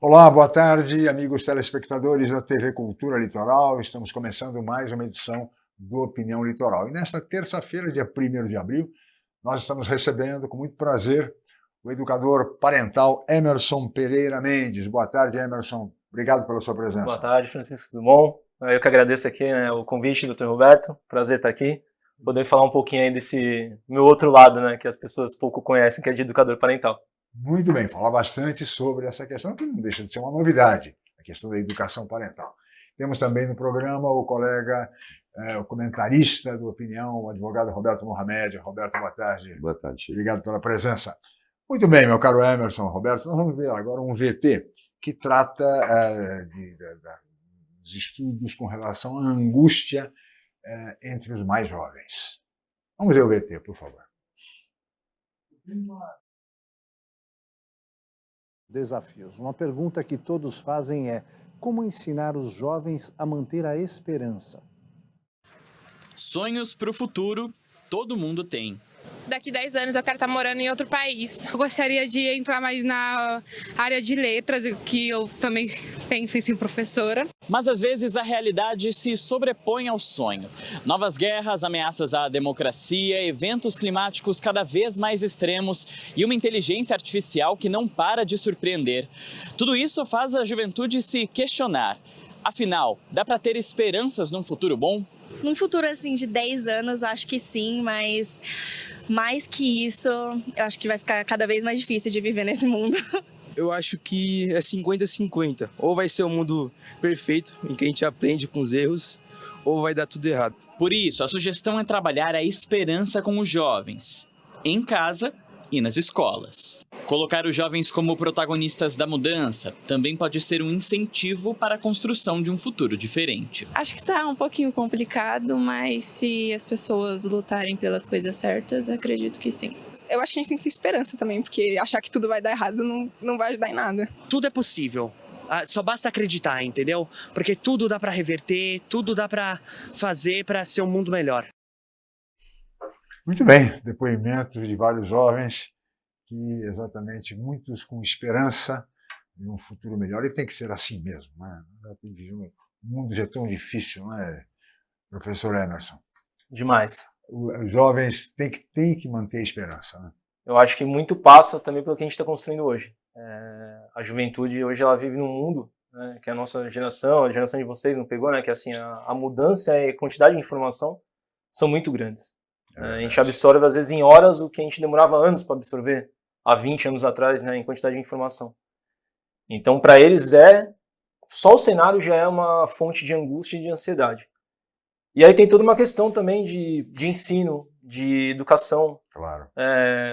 Olá, boa tarde, amigos telespectadores da TV Cultura Litoral. Estamos começando mais uma edição do Opinião Litoral. E nesta terça-feira, dia 1º de abril, nós estamos recebendo com muito prazer o educador parental Emerson Pereira Mendes. Boa tarde, Emerson. Obrigado pela sua presença. Boa tarde, Francisco, tudo bom? Eu que agradeço aqui o convite, Dr. Roberto. Prazer estar aqui. Poder falar um pouquinho aí desse meu outro lado, que as pessoas pouco conhecem, que é de educador parental. Muito bem, falar bastante sobre essa questão, que não deixa de ser uma novidade, a questão da educação parental. Temos também no programa o colega, o comentarista do Opinião, o advogado Roberto Mohamed. Roberto, boa tarde. Boa tarde, Chico. Obrigado pela presença. Muito bem, meu caro Emerson, Roberto, nós vamos ver agora um VT que trata dos estudos com relação à angústia entre os mais jovens. Vamos ver o VT, por favor. Desafios. Uma pergunta que todos fazem é: como ensinar os jovens a manter a esperança? Sonhos para o futuro, todo mundo tem. Daqui 10 anos eu quero estar morando em outro país. Eu gostaria de entrar mais na área de letras, que eu também penso em ser professora. Mas às vezes a realidade se sobrepõe ao sonho. Novas guerras, ameaças à democracia, eventos climáticos cada vez mais extremos e uma inteligência artificial que não para de surpreender. Tudo isso faz a juventude se questionar. Afinal, dá para ter esperanças num futuro bom? Num futuro assim de 10 anos, eu acho que sim, mas mais que isso, eu acho que vai ficar cada vez mais difícil de viver nesse mundo. Eu acho que é 50-50. Ou vai ser um mundo perfeito, em que a gente aprende com os erros, ou vai dar tudo errado. Por isso, a sugestão é trabalhar a esperança com os jovens, em casa e nas escolas. Colocar os jovens como protagonistas da mudança também pode ser um incentivo para a construção de um futuro diferente. Acho que está um pouquinho complicado, mas se as pessoas lutarem pelas coisas certas, acredito que sim. Eu acho que a gente tem que ter esperança também, porque achar que tudo vai dar errado não vai ajudar em nada. Tudo é possível. Só basta acreditar, entendeu? Porque tudo dá para reverter, tudo dá para fazer para ser um mundo melhor. Muito bem, depoimentos de vários jovens que exatamente muitos com esperança de um futuro melhor, e tem que ser assim mesmo, né? O mundo já é tão difícil, não é, professor Emerson? Demais. Os jovens têm que manter a esperança, né? Eu acho que muito passa também pelo que a gente está construindo hoje. A juventude hoje ela vive num mundo, que a nossa geração, a geração de vocês não pegou, que assim, a mudança e a quantidade de informação são muito grandes. A gente absorve, às vezes, em horas o que a gente demorava anos para absorver, há 20 anos atrás, em quantidade de informação. Então, para eles, só o cenário já é uma fonte de angústia e de ansiedade. E aí tem toda uma questão também de ensino, de educação. Claro.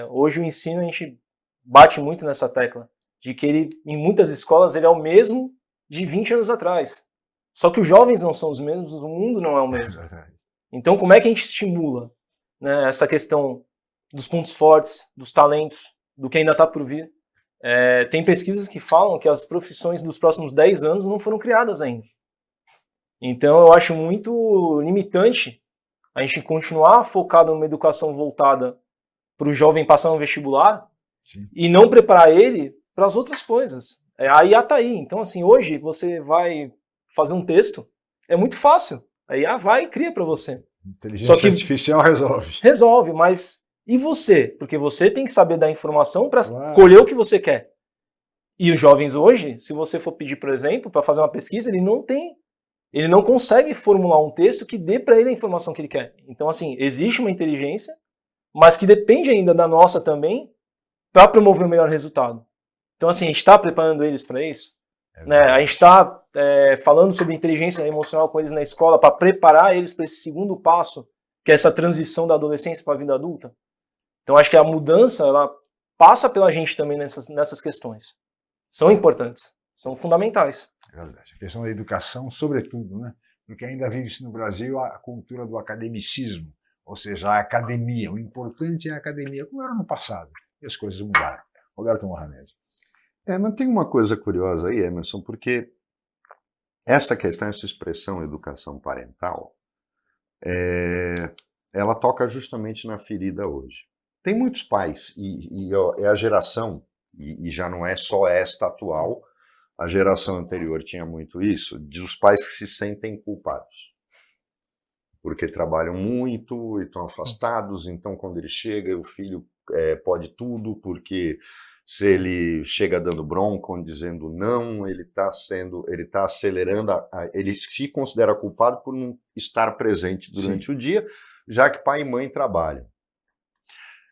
Hoje o ensino, a gente bate muito nessa tecla, de que ele, em muitas escolas, ele é o mesmo de 20 anos atrás. Só que os jovens não são os mesmos, o mundo não é o mesmo. Então, como é que a gente estimula essa questão dos pontos fortes, dos talentos, do que ainda está por vir? Tem pesquisas que falam que as profissões dos próximos 10 anos não foram criadas ainda. Então eu acho muito limitante a gente continuar focado numa educação voltada para o jovem passar no vestibular. Sim. E não preparar ele para as outras coisas. A IA está aí. Então, assim, hoje você vai fazer um texto, é muito fácil. A IA vai e cria para você. Inteligência artificial resolve. Resolve, mas e você? Porque você tem que saber dar informação para colher o que você quer. E os jovens hoje, se você for pedir, por exemplo, para fazer uma pesquisa, ele não consegue formular um texto que dê para ele a informação que ele quer. Então, assim, existe uma inteligência, mas que depende ainda da nossa também para promover o melhor resultado. Então, assim, a gente está preparando eles para isso. A gente está falando sobre inteligência emocional com eles na escola para preparar eles para esse segundo passo, que é essa transição da adolescência para a vida adulta. Então, acho que a mudança ela passa pela gente também nessas questões. São importantes, são fundamentais. É verdade. A questão da educação, sobretudo, porque ainda vive-se no Brasil a cultura do academicismo, ou seja, a academia. O importante é a academia, como era no passado. E as coisas mudaram. Roberto Mohamed. Mas tem uma coisa curiosa aí, Emerson, porque essa questão, essa expressão educação parental, ela toca justamente na ferida hoje. Tem muitos pais, e é a geração, e já não é só esta atual, a geração anterior tinha muito isso, de os pais que se sentem culpados. Porque trabalham muito e estão afastados, então quando ele chega, o filho pode tudo, porque se ele chega dando bronca ou dizendo não, ele está acelerando, ele se considera culpado por não estar presente durante o dia, já que pai e mãe trabalham.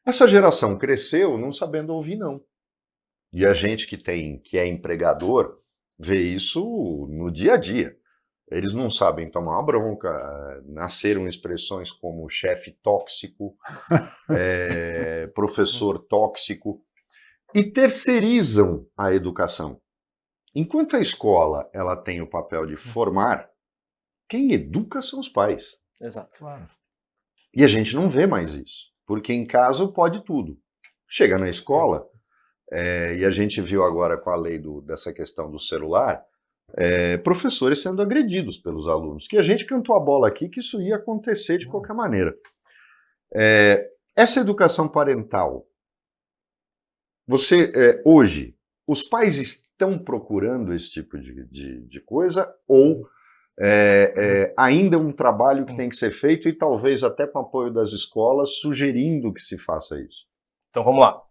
Essa geração cresceu não sabendo ouvir não. E a gente que é empregador vê isso no dia a dia. Eles não sabem tomar uma bronca, nasceram expressões como chefe tóxico, professor tóxico, e terceirizam a educação. Enquanto a escola ela tem o papel de formar, quem educa são os pais. Exato. E a gente não vê mais isso, porque em casa pode tudo. Chega na escola, e a gente viu agora com a lei dessa questão do celular, professores sendo agredidos pelos alunos, que a gente cantou a bola aqui que isso ia acontecer de qualquer maneira. Essa educação parental, hoje, os pais estão procurando esse tipo de coisa ou ainda é um trabalho que tem que ser feito e talvez até com apoio das escolas sugerindo que se faça isso? Então vamos lá.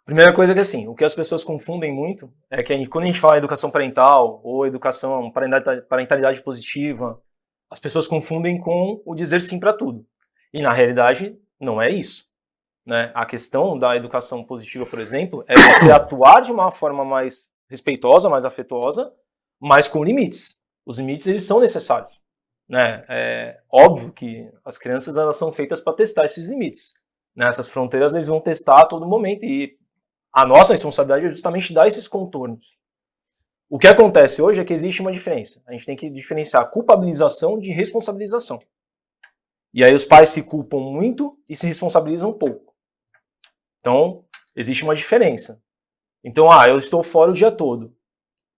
Primeira coisa é que assim, o que as pessoas confundem muito é que quando a gente fala em educação parental ou educação, parentalidade positiva, as pessoas confundem com o dizer sim para tudo. E na realidade não é isso. Né? A questão da educação positiva, por exemplo, é você atuar de uma forma mais respeitosa, mais afetuosa, mas com limites. Os limites eles são necessários. Né? É óbvio que as crianças elas são feitas para testar esses limites. Né? Essas fronteiras eles vão testar a todo momento e a nossa responsabilidade é justamente dar esses contornos. O que acontece hoje é que existe uma diferença. A gente tem que diferenciar culpabilização de responsabilização. E aí os pais se culpam muito e se responsabilizam pouco. Então, existe uma diferença. Então, eu estou fora o dia todo.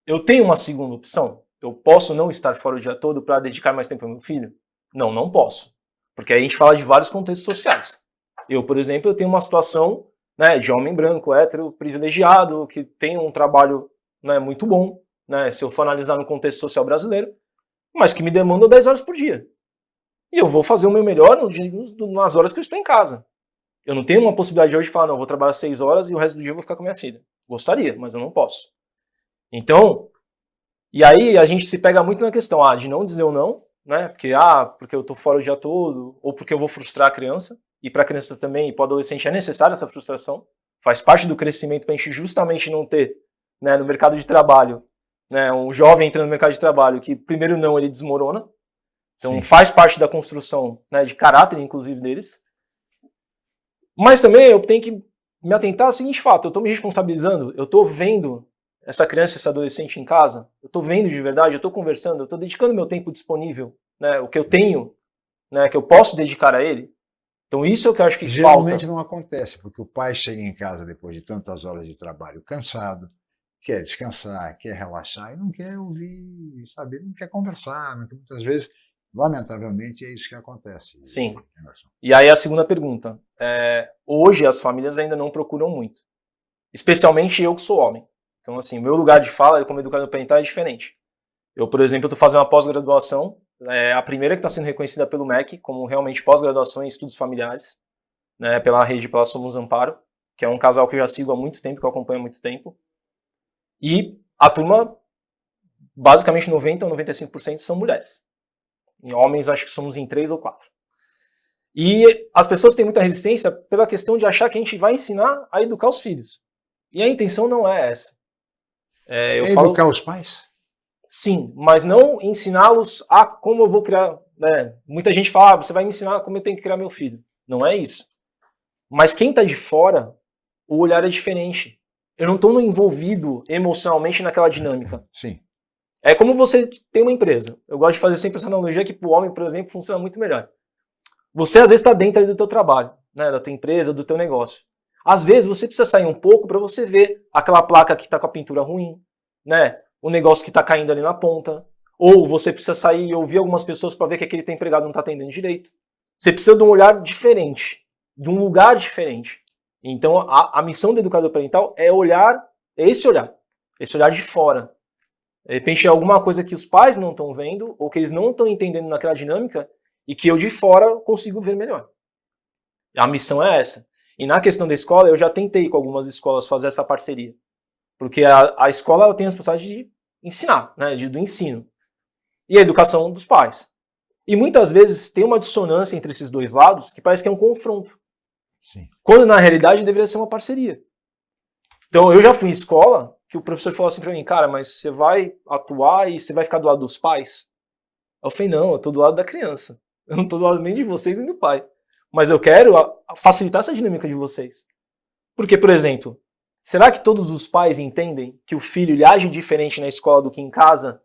Eu tenho uma segunda opção? Eu posso não estar fora o dia todo para dedicar mais tempo ao meu filho? Não, não posso. Porque aí a gente fala de vários contextos sociais. Eu, por exemplo, eu tenho uma situação de homem branco, hétero, privilegiado, que tem um trabalho muito bom, se eu for analisar no contexto social brasileiro, mas que me demanda 10 horas por dia. E eu vou fazer o meu melhor nas horas que eu estou em casa. Eu não tenho uma possibilidade hoje de falar, não, eu vou trabalhar 6 horas e o resto do dia eu vou ficar com minha filha. Gostaria, mas eu não posso. Então, e aí a gente se pega muito na questão de não dizer o não, porque eu estou fora o dia todo, ou porque eu vou frustrar a criança. E para a criança também, e para o adolescente é necessária essa frustração, faz parte do crescimento para a gente justamente não ter, no mercado de trabalho, um jovem entrando no mercado de trabalho que primeiro não, ele desmorona, então Sim. Faz parte da construção de caráter, inclusive, deles. Mas também eu tenho que me atentar ao seguinte fato, eu estou me responsabilizando, eu estou vendo essa criança, esse adolescente em casa, eu estou vendo de verdade, eu estou conversando, eu estou dedicando meu tempo disponível, o que eu tenho, que eu posso dedicar a ele. Então isso é o que eu acho que geralmente falta. Não acontece, porque o pai chega em casa depois de tantas horas de trabalho cansado, quer descansar, quer relaxar e não quer ouvir, saber, não quer conversar. Muitas vezes, lamentavelmente, é isso que acontece. Sim. E aí a segunda pergunta. Hoje as famílias ainda não procuram muito. Especialmente eu que sou homem. Então assim, o meu lugar de fala como educador parental é diferente. Eu, por exemplo, estou fazendo uma pós-graduação, a primeira que está sendo reconhecida pelo MEC como realmente pós-graduação em estudos familiares, pela Somos Amparo, que é um casal que eu já sigo há muito tempo, que eu acompanho há muito tempo. E a turma, basicamente 90% ou 95% são mulheres. Em homens, acho que somos em 3 ou 4. E as pessoas têm muita resistência pela questão de achar que a gente vai ensinar a educar os filhos. E a intenção não é essa. Educar os pais? Sim, mas não ensiná-los a como eu vou criar. Muita gente fala, você vai me ensinar como eu tenho que criar meu filho. Não é isso. Mas quem está de fora, o olhar é diferente. Eu não estou envolvido emocionalmente naquela dinâmica. Sim. É como você tem uma empresa. Eu gosto de fazer sempre essa analogia que para o homem, por exemplo, funciona muito melhor. Você às vezes está dentro do teu trabalho, da tua empresa, do teu negócio. Às vezes você precisa sair um pouco para você ver aquela placa que está com a pintura ruim, o negócio que está caindo ali na ponta, ou você precisa sair e ouvir algumas pessoas para ver que aquele teu empregado não está atendendo direito. Você precisa de um olhar diferente, de um lugar diferente. Então a missão do educador parental é esse olhar de fora. De repente é alguma coisa que os pais não estão vendo, ou que eles não estão entendendo naquela dinâmica, e que eu de fora consigo ver melhor. A missão é essa. E na questão da escola, eu já tentei com algumas escolas fazer essa parceria. Porque a escola ela tem a responsabilidade de ensinar, né, do ensino. E a educação dos pais. E muitas vezes tem uma dissonância entre esses dois lados que parece que é um confronto. Sim. Quando na realidade deveria ser uma parceria. Então eu já fui em escola que o professor falou assim pra mim, cara, mas você vai atuar e você vai ficar do lado dos pais? Eu falei, não, eu tô do lado da criança. Eu não tô do lado nem de vocês nem do pai. Mas eu quero facilitar essa dinâmica de vocês. Porque, por exemplo, será que todos os pais entendem que o filho ele age diferente na escola do que em casa?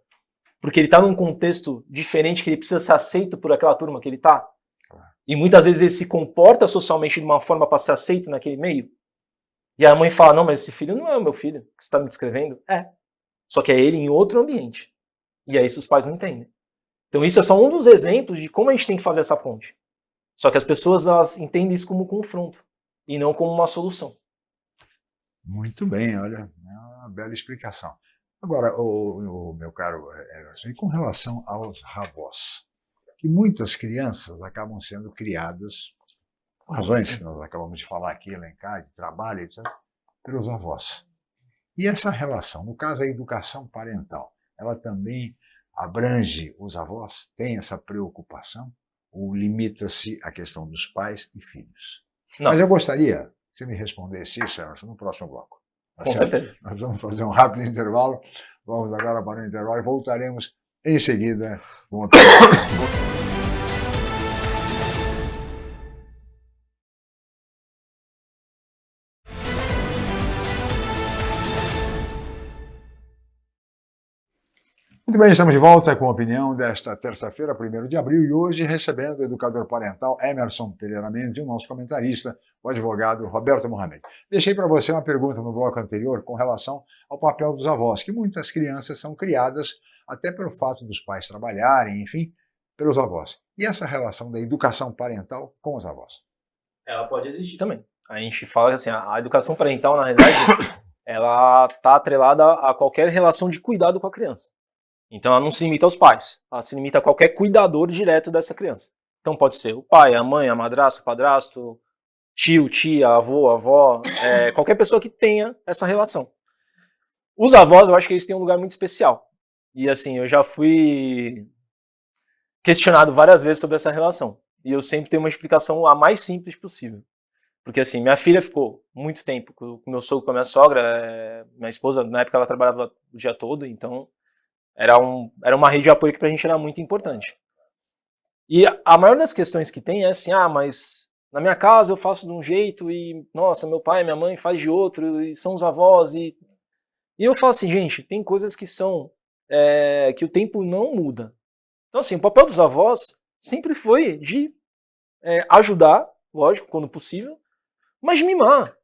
Porque ele está num contexto diferente, que ele precisa ser aceito por aquela turma que ele está? E muitas vezes ele se comporta socialmente de uma forma para ser aceito naquele meio? E a mãe fala, não, mas esse filho não é o meu filho, que você está me descrevendo. É. Só que é ele em outro ambiente. E é isso os pais não entendem. Então isso é só um dos exemplos de como a gente tem que fazer essa ponte. Só que as pessoas elas entendem isso como confronto e não como uma solução. Muito bem, olha, é uma bela explicação. Agora, o meu caro Emerson, e com relação aos avós, que muitas crianças acabam sendo criadas, por razões que nós acabamos de falar aqui, lá em casa, de trabalho, etc., pelos avós. E essa relação, no caso a educação parental, ela também abrange os avós? Tem essa preocupação? Ou limita-se à questão dos pais e filhos? Não. Mas eu gostaria que você me respondesse isso, Emerson, no próximo bloco. Com certeza. Nós vamos fazer um rápido intervalo. Vamos agora para o intervalo e voltaremos em seguida com a Muito bem, estamos de volta com a opinião desta terça-feira, 1º de abril, e hoje recebendo o educador parental Emerson Pereira Mendes e o nosso comentarista, o advogado Roberto Mohamed. Deixei para você uma pergunta no bloco anterior com relação ao papel dos avós, que muitas crianças são criadas até pelo fato dos pais trabalharem, enfim, pelos avós. E essa relação da educação parental com os avós? Ela pode existir também. A gente fala que assim, a educação parental, na realidade, ela está atrelada a qualquer relação de cuidado com a criança. Então ela não se limita aos pais, ela se limita a qualquer cuidador direto dessa criança. Então pode ser o pai, a mãe, a madrasta, o padrasto, tio, tia, avô, avó, qualquer pessoa que tenha essa relação. Os avós, eu acho que eles têm um lugar muito especial. E assim, eu já fui questionado várias vezes sobre essa relação. E eu sempre tenho uma explicação a mais simples possível. Porque assim, minha filha ficou muito tempo com o meu sogro, com a minha sogra, minha esposa, na época ela trabalhava o dia todo, então era uma rede de apoio que pra gente era muito importante. E a maior das questões que tem é assim, mas na minha casa eu faço de um jeito e, nossa, meu pai e minha mãe faz de outro, e são os avós, e eu falo assim, gente, tem coisas que são, que o tempo não muda. Então assim, o papel dos avós sempre foi de ajudar, lógico, quando possível, mas de mimar.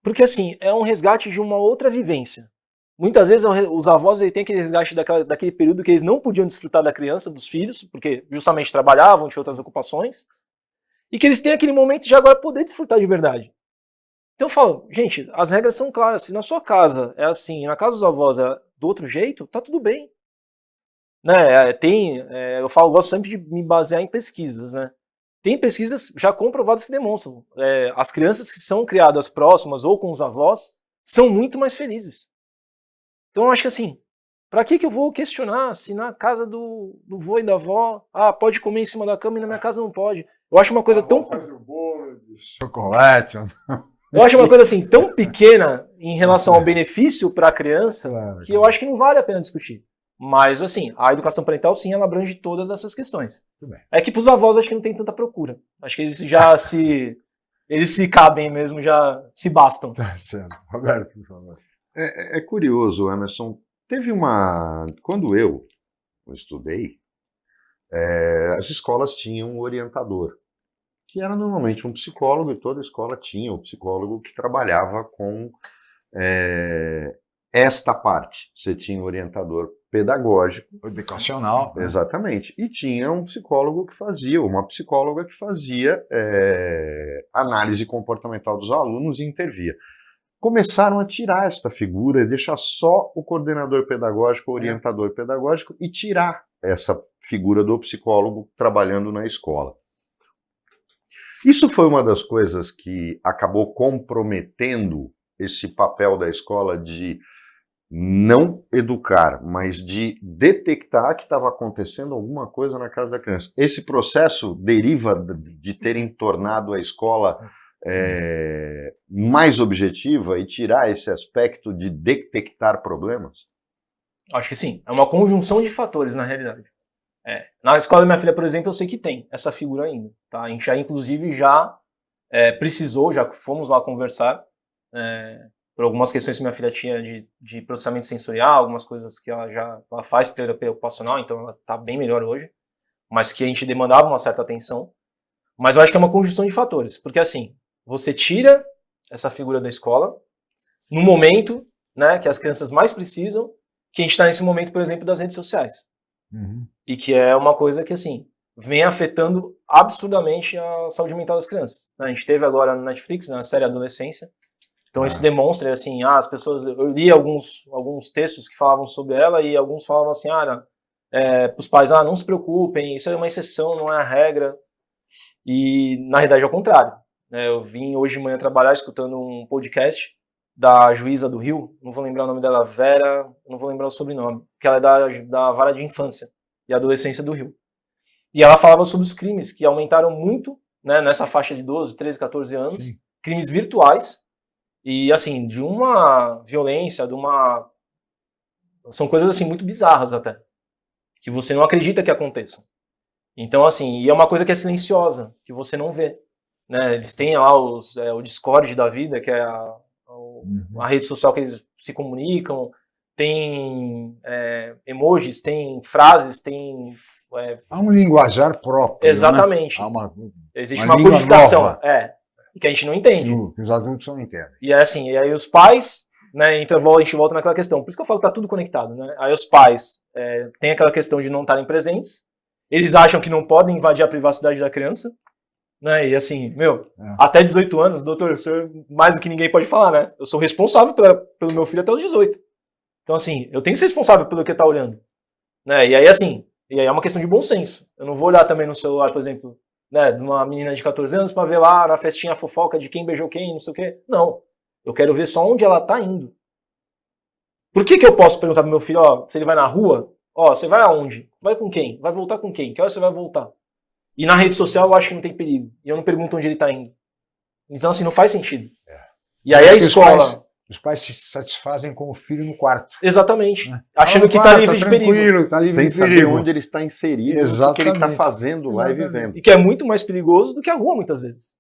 Porque assim, é um resgate de uma outra vivência. Muitas vezes os avós têm aquele resgate daquele período que eles não podiam desfrutar da criança, dos filhos, porque justamente trabalhavam, tinham outras ocupações, e que eles têm aquele momento de agora poder desfrutar de verdade. Então eu falo, gente, as regras são claras, se na sua casa é assim, e na casa dos avós é do outro jeito, tá tudo bem. Né? Eu gosto sempre de me basear em pesquisas, né? Tem pesquisas já comprovadas que demonstram, as crianças que são criadas próximas ou com os avós são muito mais felizes. Então eu acho que assim, pra que eu vou questionar se na casa do vô e da avó, pode comer em cima da cama e na minha casa não pode? Eu acho uma coisa tão... Faz o bolo de chocolate. Eu acho uma coisa assim, tão pequena em relação ao benefício para a criança, que eu acho que não vale a pena discutir. Mas assim, a educação parental sim, ela abrange todas essas questões. É que pros avós acho que não tem tanta procura. Acho que eles já eles se cabem mesmo, já se bastam. Tá certo. Roberto, por favor. É curioso, Emerson. Quando eu estudei, as escolas tinham um orientador, que era normalmente um psicólogo, e toda escola tinha um psicólogo que trabalhava com esta parte. Você tinha um orientador pedagógico. Educacional. Exatamente. E tinha um psicólogo uma psicóloga que fazia análise comportamental dos alunos e intervia. começaram a tirar esta figura e deixar só o coordenador pedagógico, o orientador pedagógico, e tirar essa figura do psicólogo trabalhando na escola. Isso foi uma das coisas que acabou comprometendo esse papel da escola de não educar, mas de detectar que estava acontecendo alguma coisa na casa da criança. Esse processo deriva de terem tornado a escola mais objetiva e tirar esse aspecto de detectar problemas? Acho que sim. É uma conjunção de fatores, na realidade. Na escola da minha filha, por exemplo, eu sei que tem essa figura ainda. Tá? A gente já, inclusive, já precisou, já fomos lá conversar por algumas questões que minha filha tinha de processamento sensorial, algumas coisas que ela faz terapia ocupacional, então ela está bem melhor hoje, mas que a gente demandava uma certa atenção. Mas eu acho que é uma conjunção de fatores, porque assim, você tira essa figura da escola no momento, né, que as crianças mais precisam, que a gente está nesse momento, por exemplo, das redes sociais. Uhum. E que é uma coisa que, assim, vem afetando absurdamente a saúde mental das crianças. A gente teve agora no Netflix, na série Adolescência, então isso demonstra, assim, as pessoas... Eu li alguns textos que falavam sobre ela e alguns falavam assim, para os pais, não se preocupem, isso é uma exceção, não é a regra. E, na realidade, é o contrário. Eu vim hoje de manhã trabalhar escutando um podcast da juíza do Rio, não vou lembrar o nome dela, Vera, não vou lembrar o sobrenome, que ela é da Vara de Infância e Adolescência do Rio. E ela falava sobre os crimes que aumentaram muito, né, nessa faixa de 12, 13, 14 anos, Sim. Crimes virtuais, e assim, de uma violência, são coisas assim muito bizarras até, que você não acredita que aconteçam. Então assim, e é uma coisa que é silenciosa, que você não vê. Né? Eles têm lá o Discord da vida, que é a rede social que eles se comunicam, tem emojis, tem frases, tem... há um linguajar próprio. Exatamente. Né? Existe uma codificação que a gente não entende. Que os adultos não entendem. E assim, e aí os pais, né, a gente volta naquela questão. Por isso que eu falo que está tudo conectado. Né? Aí os pais têm aquela questão de não estarem presentes, eles acham que não podem invadir a privacidade da criança, né? E assim, até 18 anos, doutor, o senhor mais do que ninguém pode falar, né? Eu sou responsável pelo meu filho até os 18. Então assim, eu tenho que ser responsável pelo que ele tá olhando. Né? E aí assim, é uma questão de bom senso. Eu não vou olhar também no celular, por exemplo, né, de uma menina de 14 anos para ver lá na festinha a fofoca de quem beijou quem, não sei o quê. Não. Eu quero ver só onde ela tá indo. Por que eu posso perguntar pro meu filho, se ele vai na rua, você vai aonde? Vai com quem? Vai voltar com quem? Que hora você vai voltar? E na rede social eu acho que não tem perigo. E eu não pergunto onde ele está indo. Então, assim, não faz sentido. E aí a escola... Os pais se satisfazem com o filho no quarto. Exatamente. Né? Achando que está livre de perigo. Tá livre sem de saber perigo. onde ele está inserido, o que ele está fazendo lá e vivendo. E que é muito mais perigoso do que a rua, muitas vezes.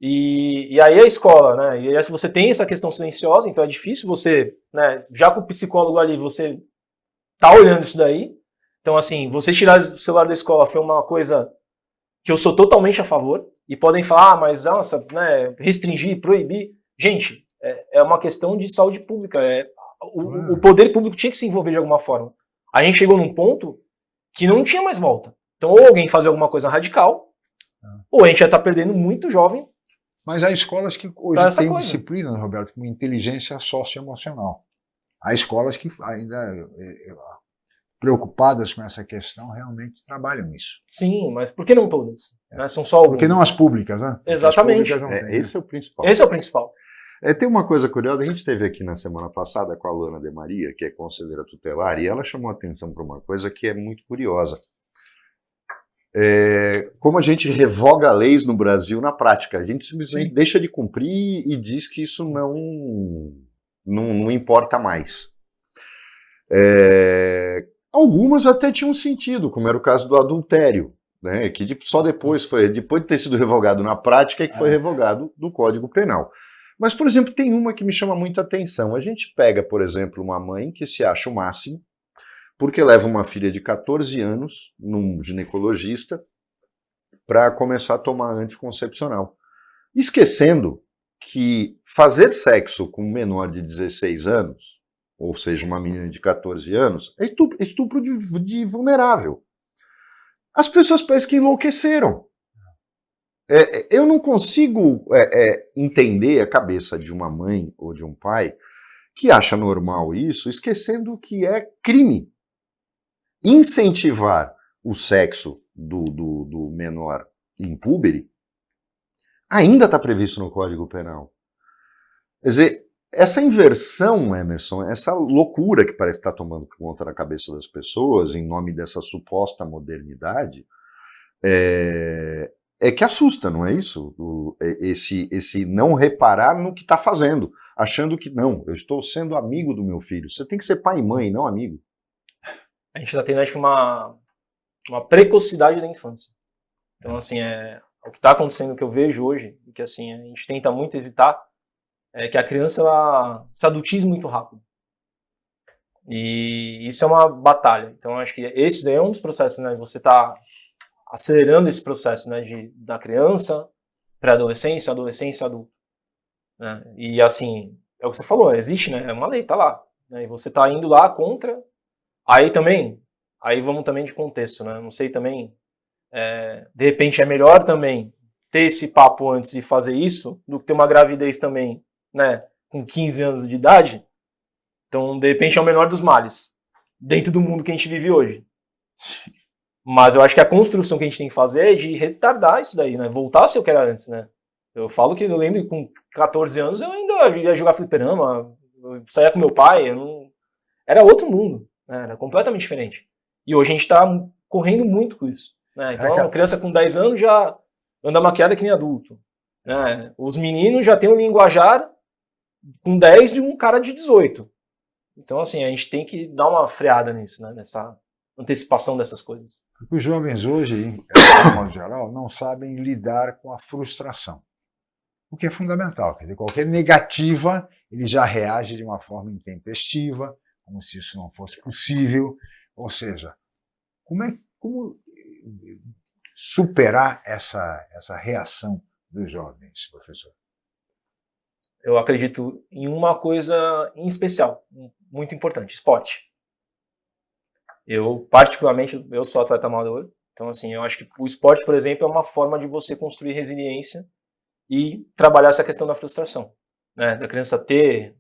E aí a escola, né? E aí se você tem essa questão silenciosa, então é difícil você, né? Já com o psicólogo ali, você tá olhando isso daí. Então, assim, você tirar o celular da escola foi uma coisa que eu sou totalmente a favor, e podem falar, mas nossa, né, restringir, proibir. Gente, é uma questão de saúde pública. O poder público tinha que se envolver de alguma forma. A gente chegou num ponto que não tinha mais volta. Então, ou alguém fazia alguma coisa radical, ou a gente já está perdendo muito jovem. Mas há escolas que hoje têm disciplina, Roberto, como inteligência socioemocional. Há escolas que ainda... preocupadas com essa questão, realmente trabalham isso. Sim, mas por que não todas? Né? São só algumas. Porque não as públicas, né? Exatamente. As públicas esse é o principal. Esse é o principal. Tem uma coisa curiosa, a gente esteve aqui na semana passada com a Luana de Maria, que é conselheira tutelar, e ela chamou a atenção para uma coisa que é muito curiosa. Como a gente revoga leis no Brasil na prática, a gente simplesmente deixa de cumprir e diz que isso não importa mais. Algumas até tinham sentido, como era o caso do adultério, né, que só depois de ter sido revogado na prática, é que foi revogado do Código Penal. Mas, por exemplo, tem uma que me chama muita atenção. A gente pega, por exemplo, uma mãe que se acha o máximo, porque leva uma filha de 14 anos num ginecologista para começar a tomar anticoncepcional, esquecendo que fazer sexo com um menor de 16 anos, ou seja, uma menina de 14 anos, é estupro de vulnerável. As pessoas parecem que enlouqueceram. Eu não consigo entender a cabeça de uma mãe ou de um pai que acha normal isso, esquecendo que é crime. Incentivar o sexo do menor impúbere ainda está previsto no Código Penal. Quer dizer, essa inversão, Emerson, essa loucura que parece que está tomando conta da cabeça das pessoas em nome dessa suposta modernidade, é que assusta, não é isso? Esse não reparar no que está fazendo, achando que não, eu estou sendo amigo do meu filho. Você tem que ser pai e mãe, não amigo. A gente está tendo, acho que, uma precocidade da infância. Então, assim, o que está acontecendo, que eu vejo hoje, e que assim, a gente tenta muito evitar, é que a criança ela se adultize muito rápido. E isso é uma batalha. Então, acho que esse daí é um dos processos, né? Você está acelerando esse processo, né? Da criança, pré-adolescência, adolescência, adulto. Né? E assim, é o que você falou, existe, né? É uma lei, tá lá. Né? E você está indo lá contra. Aí vamos também de contexto, né? Não sei também, de repente é melhor também ter esse papo antes e fazer isso do que ter uma gravidez também, né? Com 15 anos de idade. Então, de repente é o menor dos males dentro do mundo que a gente vive hoje. Mas eu acho que a construção que a gente tem que fazer é de retardar isso daí, né? Voltar a ser o que era antes, né? Eu falo que eu lembro que com 14 anos eu ainda ia jogar fliperama, eu saía com meu pai, era outro mundo. Era completamente diferente. E hoje a gente está correndo muito com isso. Né? Então, uma criança com 10 anos já anda maquiada que nem adulto. Né? Os meninos já têm um linguajar com 10 de um cara de 18. Então, assim, a gente tem que dar uma freada nisso, né? Nessa antecipação dessas coisas. Porque os jovens hoje, de modo geral, não sabem lidar com a frustração. O que é fundamental. Quer dizer, qualquer negativa, ele já reage de uma forma intempestiva, como se isso não fosse possível. Ou seja, como superar essa reação dos jovens, professor? Eu acredito em uma coisa em especial, muito importante, esporte. Particularmente, eu sou atleta amador, então assim, eu acho que o esporte, por exemplo, é uma forma de você construir resiliência e trabalhar essa questão da frustração. Né? Da criança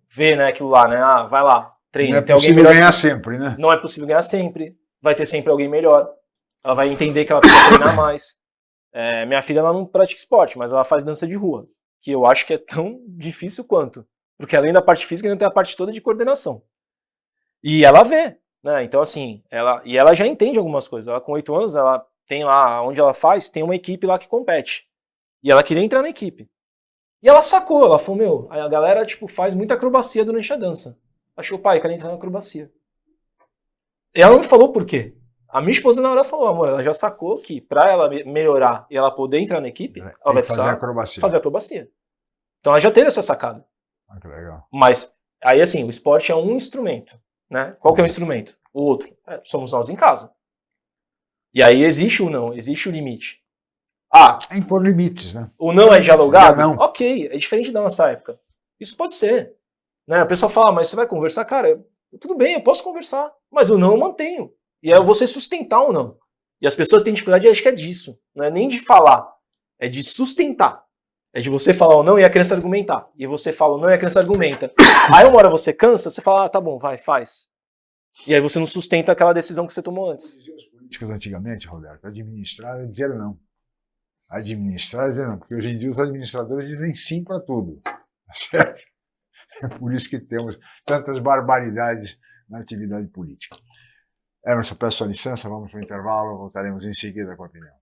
ver, né, aquilo lá, né? Vai lá. Treino, não é possível ganhar sempre, né? Não é possível ganhar sempre. Vai ter sempre alguém melhor. Ela vai entender que ela precisa treinar mais. Minha filha ela não pratica esporte, mas ela faz dança de rua, que eu acho que é tão difícil quanto. Porque além da parte física, ainda tem a parte toda de coordenação. E ela vê, né? Então, assim, ela já entende algumas coisas. Ela, com 8 anos, ela tem lá, onde ela faz, tem uma equipe lá que compete. E ela queria entrar na equipe. E ela sacou, ela falou, a galera, faz muita acrobacia durante a dança. Achou, pai, eu quero entrar na acrobacia. E ela não me falou por quê. A minha esposa na hora falou, amor, ela já sacou que pra ela melhorar e ela poder entrar na equipe, ela vai precisar fazer acrobacia. Então ela já teve essa sacada. Que legal. Mas, aí assim, o esporte é um instrumento. Né? Qual que é o instrumento? O outro. Somos nós em casa. E aí existe o não, existe o limite. É impor limites, né? O não é dialogado? Não. Ok, é diferente da nossa época. Isso pode ser. Né? O pessoal fala, mas você vai conversar? Cara, tudo bem, eu posso conversar, mas o não eu mantenho. E aí você sustentar o não. E as pessoas têm dificuldade, acho que é disso. Não é nem de falar, é de sustentar. É de você falar o não e a criança argumentar. E você fala o não e a criança argumenta. Aí uma hora você cansa, você fala, tá bom, vai, faz. E aí você não sustenta aquela decisão que você tomou antes. Os políticos antigamente, Roberto, administrar é dizer não. Administrar é dizer não. Porque hoje em dia os administradores dizem sim para tudo. Certo? É por isso que temos tantas barbaridades na atividade política. Emerson, peço sua licença, vamos para o intervalo, voltaremos em seguida com a opinião.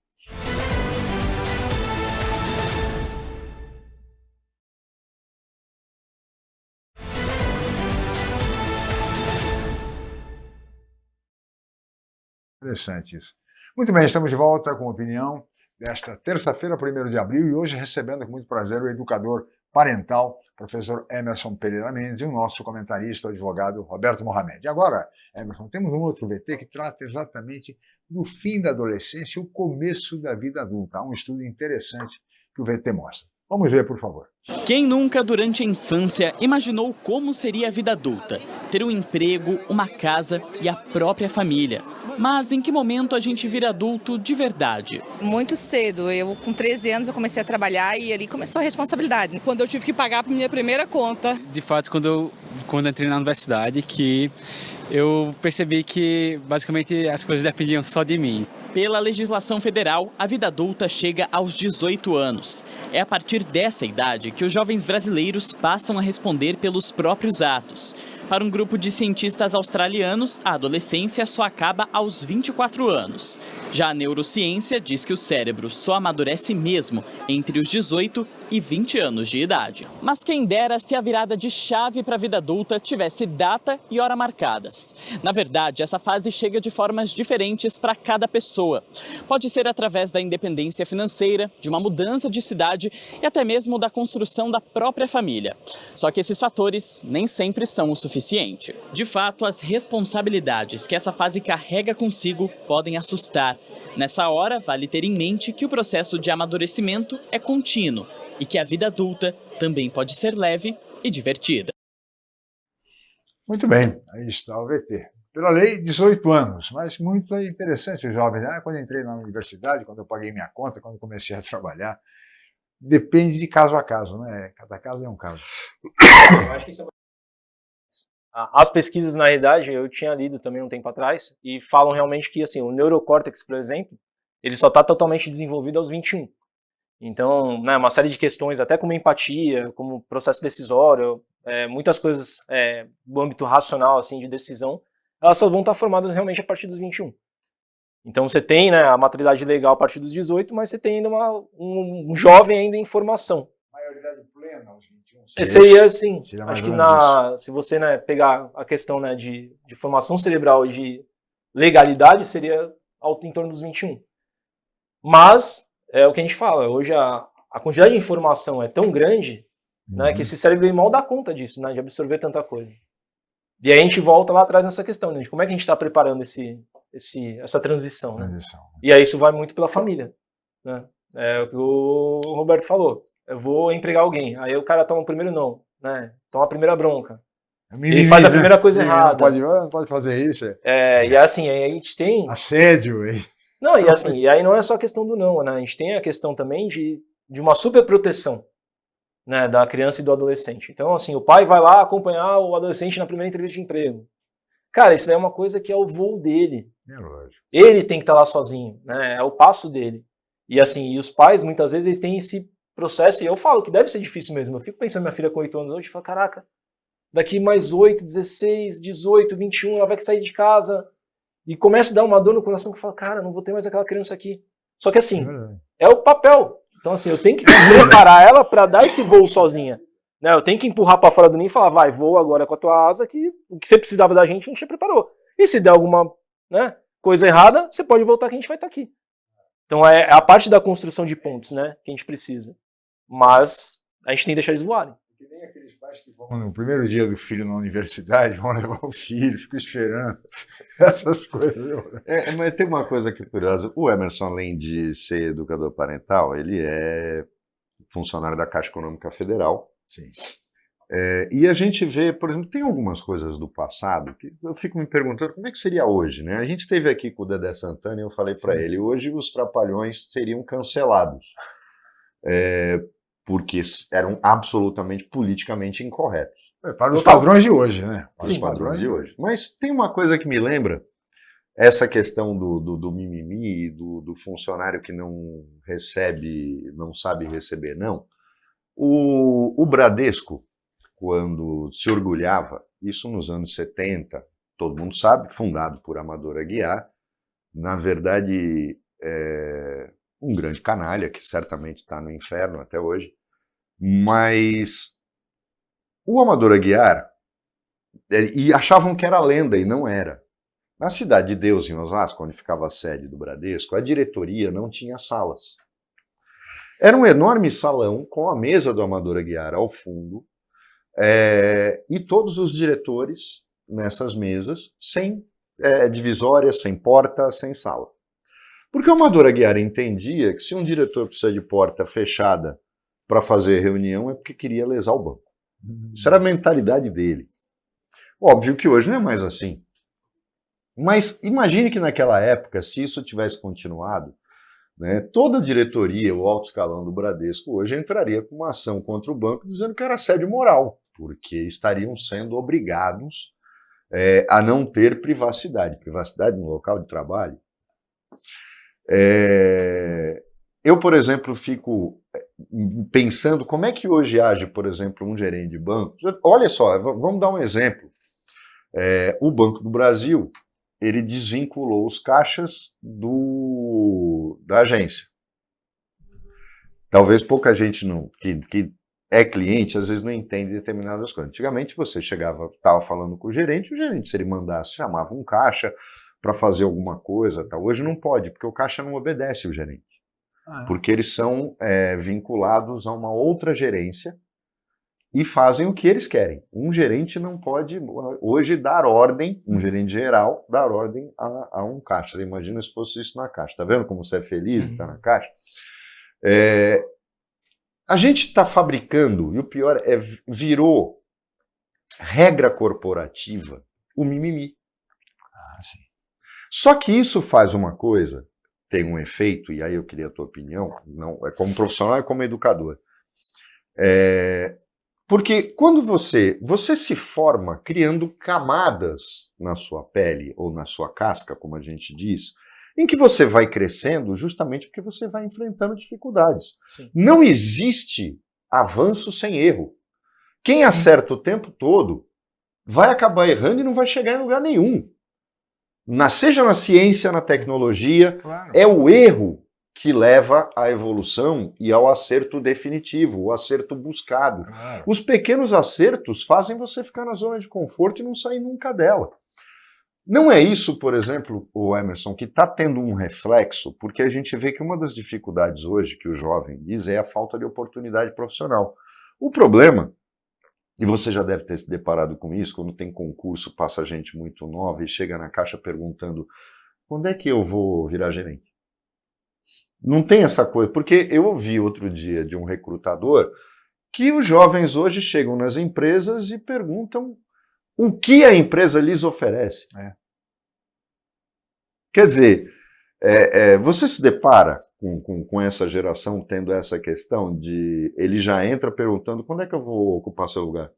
Interessante isso. Muito bem, estamos de volta com a opinião desta terça-feira, 1º de abril, e hoje recebendo com muito prazer o educador parental, professor Emerson Pereira Mendes, e o nosso comentarista, o advogado Roberto Mohamed. E agora, Emerson, temos um outro VT que trata exatamente do fim da adolescência e o começo da vida adulta. Há um estudo interessante que o VT mostra. Vamos ver, por favor. Quem nunca, durante a infância, imaginou como seria a vida adulta? Ter um emprego, uma casa e a própria família. Mas em que momento a gente vira adulto de verdade? Muito cedo. Eu, com 13 anos, eu comecei a trabalhar e ali começou a responsabilidade. Quando eu tive que pagar a minha primeira conta. De fato, quando eu entrei na universidade, que eu percebi que basicamente as coisas dependiam só de mim. Pela legislação federal, a vida adulta chega aos 18 anos. É a partir dessa idade que os jovens brasileiros passam a responder pelos próprios atos. Para um grupo de cientistas australianos, a adolescência só acaba aos 24 anos. Já a neurociência diz que o cérebro só amadurece mesmo entre os 18 e 20 anos de idade. Mas quem dera se a virada de chave para a vida adulta tivesse data e hora marcadas. Na verdade, essa fase chega de formas diferentes para cada pessoa. Pode ser através da independência financeira, de uma mudança de cidade e até mesmo da construção da própria família. Só que esses fatores nem sempre são o suficiente. De fato, as responsabilidades que essa fase carrega consigo podem assustar. Nessa hora, vale ter em mente que o processo de amadurecimento é contínuo e que a vida adulta também pode ser leve e divertida. Muito bem, aí está o VT. Pela lei, 18 anos, mas muito interessante os jovens, né? Quando eu entrei na universidade, quando eu paguei minha conta, quando eu comecei a trabalhar, depende de caso a caso, né? Cada caso é um caso. Eu acho que isso é... As pesquisas, na realidade, eu tinha lido também um tempo atrás, e falam realmente que assim, o neurocórtex, por exemplo, ele só está totalmente desenvolvido aos 21. Então, né, uma série de questões, até como empatia, como processo decisório, muitas coisas do âmbito racional, assim, de decisão, elas só vão estar formadas realmente a partir dos 21. Então você tem, né, a maturidade legal a partir dos 18, mas você tem ainda um jovem ainda em formação. Maioridade plena aos 21. Seria assim, acho que se você, né, pegar a questão, né, de formação cerebral e de legalidade, seria em torno dos 21. Mas, é o que a gente fala, hoje a quantidade de informação é tão grande, né, que esse cérebro mal dá conta disso, né, de absorver tanta coisa. E aí a gente volta lá atrás nessa questão, né, de como é que a gente está preparando essa transição. Né? E aí isso vai muito pela família. Né? É o que o Roberto falou. Eu vou empregar alguém, aí o cara toma o primeiro não, né? Toma a primeira bronca. Ele faz a primeira coisa errada. Não pode fazer isso. E assim, aí a gente tem... Assédio. Não, e assim, e aí não é só a questão do não, né? A gente tem a questão também de uma superproteção, né, da criança e do adolescente. Então, assim, o pai vai lá acompanhar o adolescente na primeira entrevista de emprego. Cara, isso é uma coisa que é o voo dele. É lógico. Ele tem que estar lá sozinho, né? É o passo dele. E assim, e os pais, muitas vezes, eles têm esse processo, e eu falo que deve ser difícil mesmo. Eu fico pensando, minha filha com 8 anos hoje, e falo, caraca, daqui mais 8, 16, 18, 21, ela vai sair de casa, e começa a dar uma dor no coração, que fala, cara, não vou ter mais aquela criança aqui. Só que assim, é o papel. Então assim, eu tenho que preparar ela para dar esse voo sozinha. Né? Eu tenho que empurrar para fora do ninho e falar, vai, voa agora com a tua asa, que o que você precisava da gente, a gente já preparou. E se der alguma, né, coisa errada, você pode voltar que a gente vai estar aqui. Então é a parte da construção de pontos, né, que a gente precisa. Mas a gente tem que deixar eles voarem. Que nem aqueles pais que vão no primeiro dia do filho na universidade, vão levar o filho, ficam esperando. Essas coisas. Mas tem uma coisa que é curiosa. O Emerson, além de ser educador parental, ele é funcionário da Caixa Econômica Federal. Sim. E a gente vê, por exemplo, tem algumas coisas do passado que eu fico me perguntando como é que seria hoje, né? A gente esteve aqui com o Dedé Santana e eu falei para ele, hoje os Trapalhões seriam cancelados. Porque eram absolutamente politicamente incorretos. Para os padrões de hoje, né? Para os padrões de hoje. Mas tem uma coisa que me lembra, essa questão do mimimi, do funcionário que não recebe, não sabe receber, não. O Bradesco, quando se orgulhava, isso nos anos 70, todo mundo sabe, fundado por Amador Aguiar, na verdade, um grande canalha, que certamente está no inferno até hoje, mas o Amador Aguiar, e achavam que era lenda, e não era. Na Cidade de Deus, em Osasco, onde ficava a sede do Bradesco, a diretoria não tinha salas. Era um enorme salão com a mesa do Amador Aguiar ao fundo, e todos os diretores nessas mesas, sem divisórias, sem porta, sem sala. Porque o Amador Aguiar entendia que se um diretor precisa de porta fechada para fazer reunião é porque queria lesar o banco. Isso era a mentalidade dele. Óbvio que hoje não é mais assim. Mas imagine que naquela época, se isso tivesse continuado, né? Toda a diretoria, o alto escalão do Bradesco hoje entraria com uma ação contra o banco dizendo que era assédio moral, porque estariam sendo obrigados a não ter privacidade no local de trabalho. Eu, por exemplo, fico pensando como é que hoje age, por exemplo, um gerente de banco. Olha só, vamos dar um exemplo. O Banco do Brasil, ele desvinculou os caixas da agência. Talvez pouca gente que é cliente, às vezes não entende determinadas coisas. Antigamente você chegava, estava falando com o gerente, se ele mandasse, chamava um caixa para fazer alguma coisa. Tal. Hoje não pode, porque o caixa não obedece o gerente. Porque eles são vinculados a uma outra gerência e fazem o que eles querem. Um gerente não pode, hoje, dar ordem, um gerente geral, dar ordem a um caixa. Imagina se fosse isso na caixa. Tá vendo como você é feliz de estar na caixa? A gente está fabricando, e o pior virou regra corporativa o mimimi. Sim. Só que isso faz uma coisa, tem um efeito, e aí eu queria a tua opinião, não, como profissional e como educador. Porque quando você se forma criando camadas na sua pele, ou na sua casca, como a gente diz, em que você vai crescendo justamente porque você vai enfrentando dificuldades. Sim. Não existe avanço sem erro. Quem acerta o tempo todo vai acabar errando e não vai chegar em lugar nenhum. Seja na ciência, na tecnologia, claro. É o erro que leva à evolução e ao acerto definitivo, o acerto buscado. Claro. Os pequenos acertos fazem você ficar na zona de conforto e não sair nunca dela. Não é isso, por exemplo, o Emerson, que está tendo um reflexo, porque a gente vê que uma das dificuldades hoje que o jovem diz é a falta de oportunidade profissional. O problema, e você já deve ter se deparado com isso, quando tem concurso, passa gente muito nova e chega na caixa perguntando quando é que eu vou virar gerente? Não tem essa coisa, porque eu ouvi outro dia de um recrutador que os jovens hoje chegam nas empresas e perguntam o que a empresa lhes oferece. Quer dizer, você se depara com essa geração tendo essa questão de ele já entra perguntando quando é que eu vou ocupar seu lugar?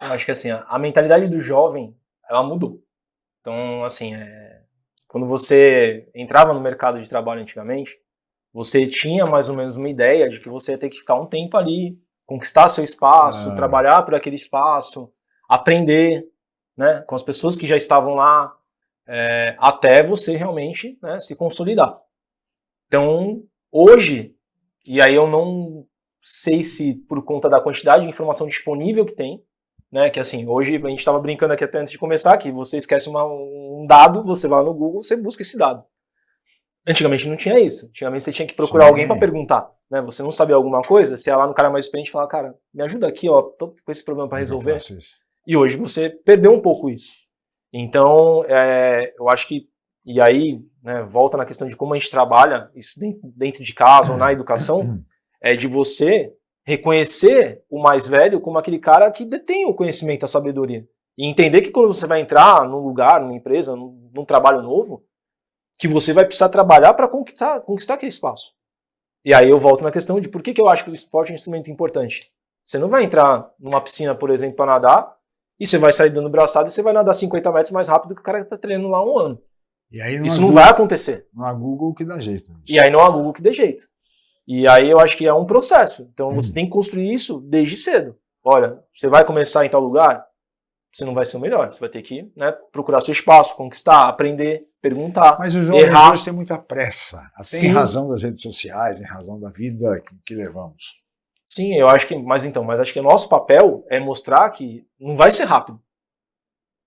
Eu acho que assim, a mentalidade do jovem, ela mudou. Então, assim, quando você entrava no mercado de trabalho antigamente, você tinha mais ou menos uma ideia de que você ia ter que ficar um tempo ali, conquistar seu espaço, trabalhar por aquele espaço, aprender, né, com as pessoas que já estavam lá, até você realmente, né, se consolidar. Então, hoje, e aí eu não sei se por conta da quantidade de informação disponível que tem, né, que assim, hoje a gente estava brincando aqui até antes de começar, que você esquece um dado, você vai no Google, você busca esse dado. Antigamente não tinha isso. Antigamente você tinha que procurar alguém para perguntar, né? Você não sabia alguma coisa, você ia lá no cara mais experiente e falava, cara, me ajuda aqui, ó, tô com esse problema para resolver. E hoje você perdeu um pouco isso. Então, eu acho que, e aí, né, volta na questão de como a gente trabalha, isso dentro de casa ou na educação, é de você reconhecer o mais velho como aquele cara que detém o conhecimento, a sabedoria. E entender que quando você vai entrar num lugar, numa empresa, num trabalho novo, que você vai precisar trabalhar para conquistar aquele espaço. E aí eu volto na questão de por que eu acho que o esporte é um instrumento importante. Você não vai entrar numa piscina, por exemplo, para nadar, e você vai sair dando braçada e você vai nadar 50 metros mais rápido que o cara que está treinando lá há um ano. E aí isso não vai acontecer. Não há Google que dá jeito. E aí não há Google que dê jeito. E aí eu acho que é um processo. Então você tem que construir isso desde cedo. Olha, você vai começar em tal lugar, você não vai ser o melhor. Você vai ter que, né, procurar seu espaço, conquistar, aprender, perguntar, mas os jovens errar. Hoje têm muita pressa. Até em razão das redes sociais, em razão da vida que levamos. Sim, eu acho que, mas acho que o nosso papel é mostrar que não vai ser rápido.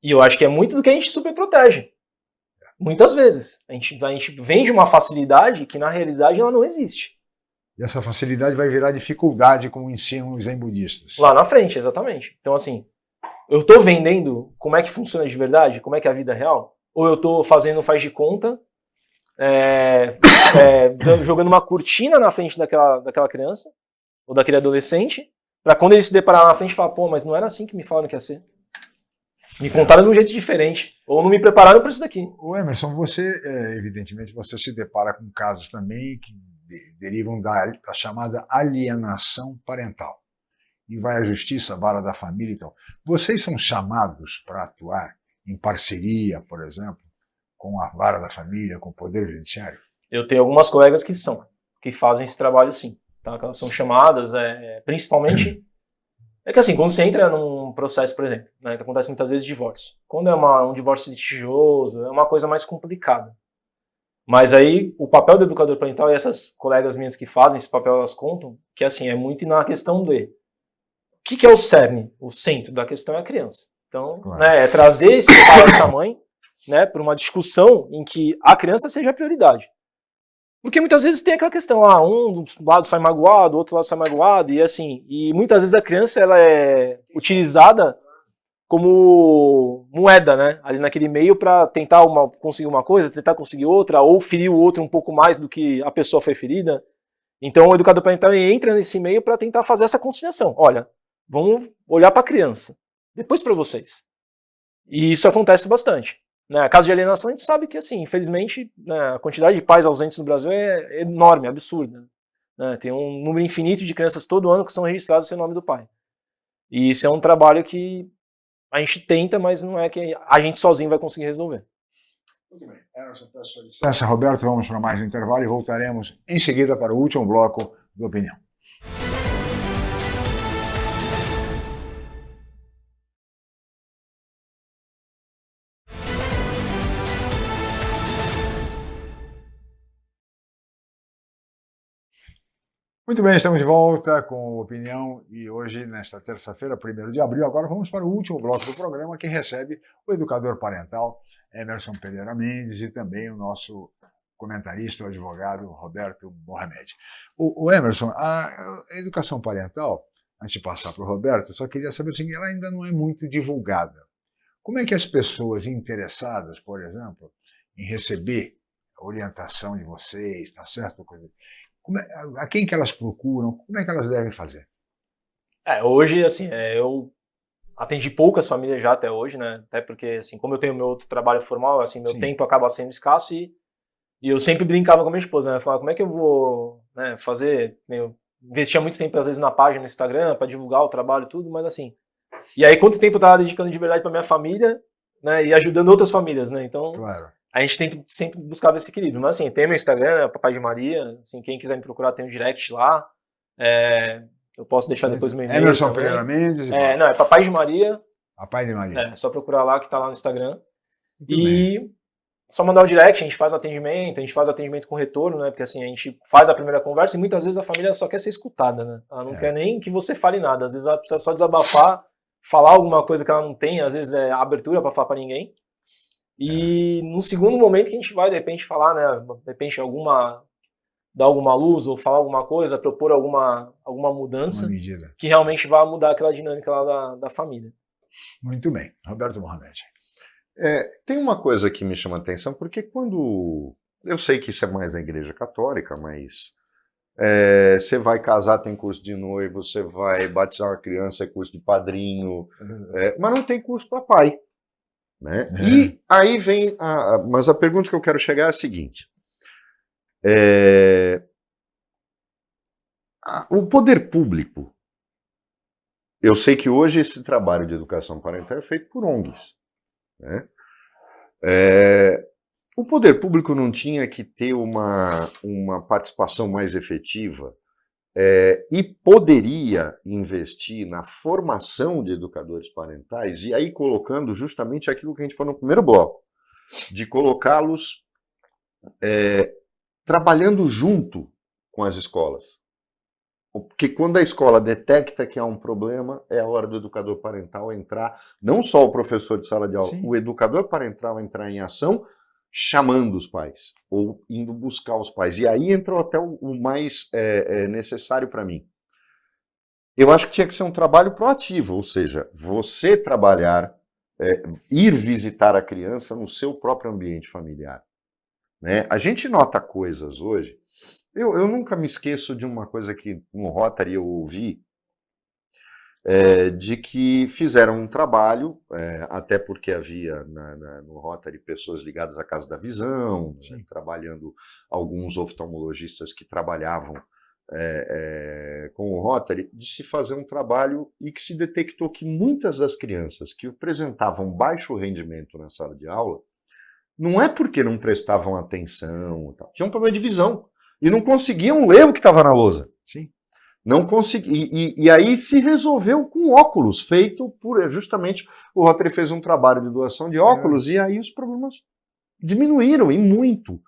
E eu acho que é muito do que a gente superprotege. Muitas vezes. A gente vende uma facilidade que na realidade ela não existe. E essa facilidade vai virar dificuldade, como ensinam os zen budistas. Lá na frente, exatamente. Então assim, eu estou vendendo como é que funciona de verdade, como é que é a vida real, ou eu estou fazendo faz de conta, jogando uma cortina na frente daquela criança, ou daquele adolescente, para quando ele se deparar na frente falar, pô, mas não era assim que me falaram que ia ser. Me contaram de um jeito diferente, ou não me prepararam para isso daqui. O Emerson, você, evidentemente, você se depara com casos também que derivam da chamada alienação parental. E vai à justiça, à vara da família e tal. Vocês são chamados para atuar em parceria, por exemplo, com a vara da família, com o Poder Judiciário? Eu tenho algumas colegas que fazem esse trabalho sim. Tá? Elas são chamadas, principalmente... É que assim, quando você entra num processo, por exemplo, né, que acontece muitas vezes divórcio. Quando é um divórcio litigioso, é uma coisa mais complicada. Mas aí, o papel do educador parental, e essas colegas minhas que fazem esse papel, elas contam, que assim, é muito na questão do o que é o cerne, o centro da questão é a criança. Então, claro, né, é trazer esse pai e essa mãe, né, para uma discussão em que a criança seja a prioridade. Porque muitas vezes tem aquela questão, um lado sai magoado, o outro lado sai magoado, e assim, e muitas vezes a criança ela é utilizada como moeda, né, ali naquele meio para tentar conseguir uma coisa, tentar conseguir outra, ou ferir o outro um pouco mais do que a pessoa foi ferida. Então o educador parental entra nesse meio para tentar fazer essa conciliação. Olha, vamos olhar para a criança, depois para vocês. E isso acontece bastante. Né, caso de alienação, a gente sabe que, assim, infelizmente, né, a quantidade de pais ausentes no Brasil é enorme, absurda. Né, tem um número infinito de crianças todo ano que são registradas sem o nome do pai. E isso é um trabalho que a gente tenta, mas não é que a gente sozinho vai conseguir resolver. Muito bem. Licença, Roberto, vamos para mais um intervalo e voltaremos em seguida para o último bloco do Opinião. Muito bem, estamos de volta com Opinião e hoje, nesta terça-feira, 1º de abril, agora vamos para o último bloco do programa que recebe o educador parental Emerson Pereira Mendes e também o nosso comentarista, o advogado Roberto Mohamed. O Emerson, a educação parental, antes de passar para o Roberto, só queria saber o seguinte, ela ainda não é muito divulgada. Como é que as pessoas interessadas, por exemplo, em receber a orientação de vocês, tá certo? A quem que elas procuram? Como é que elas devem fazer? Hoje, assim, eu atendi poucas famílias já até hoje, né? Até porque, assim, como eu tenho meu outro trabalho formal, assim, meu tempo acaba sendo escasso e eu sempre brincava com a minha esposa, né? Eu falava, como é que eu vou, né, fazer? Eu investia muito tempo, às vezes, na página no Instagram para divulgar o trabalho e tudo, mas assim... E aí, quanto tempo eu estava dedicando de verdade para minha família, né? E ajudando outras famílias, né? Então... Claro. A gente tenta sempre buscar esse equilíbrio. Mas assim, tem meu Instagram, né, Papai de Maria. Assim, quem quiser me procurar tem um direct lá. Eu posso deixar depois o meu e-mail. Emerson Pereira Mendes. Não, é Papai de Maria. Papai de Maria. É só procurar lá que tá lá no Instagram. Muito só mandar o direct, a gente faz o atendimento com retorno, né? Porque assim, a gente faz a primeira conversa e muitas vezes a família só quer ser escutada, né? Ela não quer nem que você fale nada. Às vezes ela precisa só desabafar, falar alguma coisa que ela não tem, às vezes é abertura para falar para ninguém. E no segundo momento que a gente vai, de repente, falar, né, de repente, dar alguma luz ou falar alguma coisa, propor alguma mudança que realmente vai mudar aquela dinâmica lá da família. Muito bem. Roberto Mohamed. Tem uma coisa que me chama a atenção, porque quando... Eu sei que isso é mais na Igreja Católica, mas você vai casar, tem curso de noivo, você vai batizar uma criança, é curso de padrinho, mas não tem curso para pai. Né? E aí vem mas a pergunta que eu quero chegar é a seguinte: o poder público, eu sei que hoje esse trabalho de educação parental é feito por ONGs, né? O poder público não tinha que ter uma participação mais efetiva e poderia investir na formação de educadores parentais, e aí colocando justamente aquilo que a gente falou no primeiro bloco, de colocá-los trabalhando junto com as escolas. Porque quando a escola detecta que há um problema, é a hora do educador parental entrar, não só o professor de sala de aula, o educador parental entrar em ação, chamando os pais, ou indo buscar os pais. E aí entra até o mais necessário para mim. Eu acho que tinha que ser um trabalho proativo, ou seja, você trabalhar, ir visitar a criança no seu próprio ambiente familiar. Né? A gente nota coisas hoje, eu nunca me esqueço de uma coisa que no Rotary eu ouvi, de que fizeram um trabalho, até porque havia no Rotary pessoas ligadas à Casa da Visão, trabalhando alguns oftalmologistas que trabalhavam com o Rotary, de se fazer um trabalho e que se detectou que muitas das crianças que apresentavam baixo rendimento na sala de aula, não é porque não prestavam atenção, tinham um problema de visão e não conseguiam ler o que estava na lousa. Sim. Não consegui, e aí se resolveu com óculos, feito por, justamente, o Rotary fez um trabalho de doação de óculos, e aí os problemas diminuíram, e muito.